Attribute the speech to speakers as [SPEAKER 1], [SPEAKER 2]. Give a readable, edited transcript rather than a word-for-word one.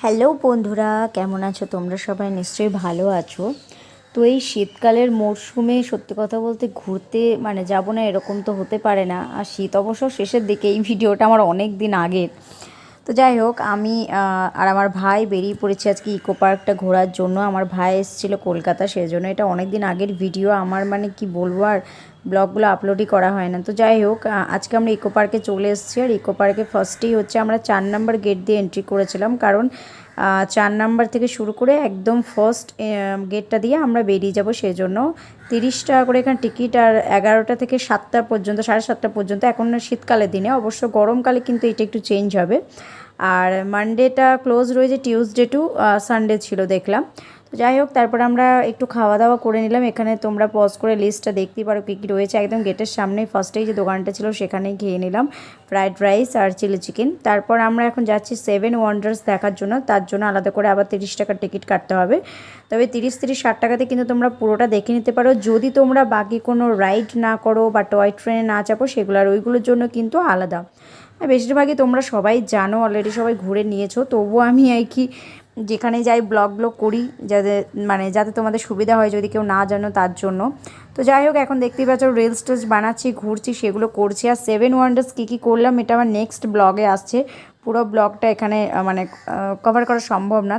[SPEAKER 1] Hello বন্ধুরা, কেমন আছো তোমরা? সবাই নিশ্চয়ই ভালো আছো। তো এই শীতকালের মরশুমে সত্যি কথা বলতে ঘুরতে যাব না এরকম তো হতে পারে না। আর শীত অবশ্য শেষের দিকে, এই ভিডিওটা আমার অনেক দিন আগের। তো যাই হোক, আমি আর আমার ভাই বেরিয়ে পড়েছি আজকে ইকো পার্কটা ঘোরার জন্য। আমার ভাই এসেছিলো কলকাতা, সেই জন্য এটা অনেক দিন আগের ভিডিও। আমার কি বলবো, আর ব্লগগুলো আপলোডই করা হয় না। তো যাই হোক, আজকে আমরা ইকো পার্কে চলে এসেছি। আর ইকো পার্কে ফার্স্টেই হচ্ছে আমরা 4 নম্বর গেট দিয়ে এন্ট্রি করেছিলাম, কারণ 4 নম্বর থেকে শুরু করে একদম ফার্স্ট গেটটা দিয়ে আমরা বেরিয়ে যাব। সেই জন্য 30 টাকা করে এখানে টিকিট। আর 11টা থেকে 7টা পর্যন্ত, 7:30 পর্যন্ত। এখন শীতকালের দিনে, অবশ্য গরমকালে কিন্তু এটা একটু চেঞ্জ হবে। আর মানডেটা ক্লোজ রয়েছে, টিউসডে টু সানডে ছিল দেখলাম। তো যাই হোক, তারপর আমরা একটু খাওয়া দাওয়া করে নিলাম। এখানে তোমরা পজ করে লিস্টটা দেখতেই পারো কী কী রয়েছে। একদম গেটের সামনেই ফার্স্টেই যে দোকানটা ছিল সেখানেই খেয়ে নিলাম ফ্রাইড রাইস আর চিলি চিকেন। তারপর আমরা এখন যাচ্ছি 7 ওয়ান্ডার্স দেখার জন্য। তার জন্য আলাদা করে আবার 30 টাকার টিকিট কাটতে হবে। তবে 30-60 টাকাতে কিন্তু তোমরা পুরোটা দেখে নিতে পারো, যদি তোমরা বাকি কোনো রাইড না করো বা টয় ট্রেনে না চাপো সেগুলো। ওইগুলোর জন্য কিন্তু আলাদা। বেশিরভাগই তোমরা সবাই জানো, অলরেডি সবাই ঘুরে নিয়েছো। তবুও আমি যেখানে যাই ব্লগ করি, যাতে তোমাদের সুবিধা হয় যদি কেউ না জানো তার জন্য। তো যাই হোক, এখন দেখতেই পাচ্ছ রিলস টিলস বানাচ্ছি, ঘুরছি, সেগুলো করছি। আর 7 ওয়ান্ডার্স কী কী করলাম এটা আমার নেক্সট ব্লগে আসছে। পুরো ব্লগটা এখানে কভার করা সম্ভব না।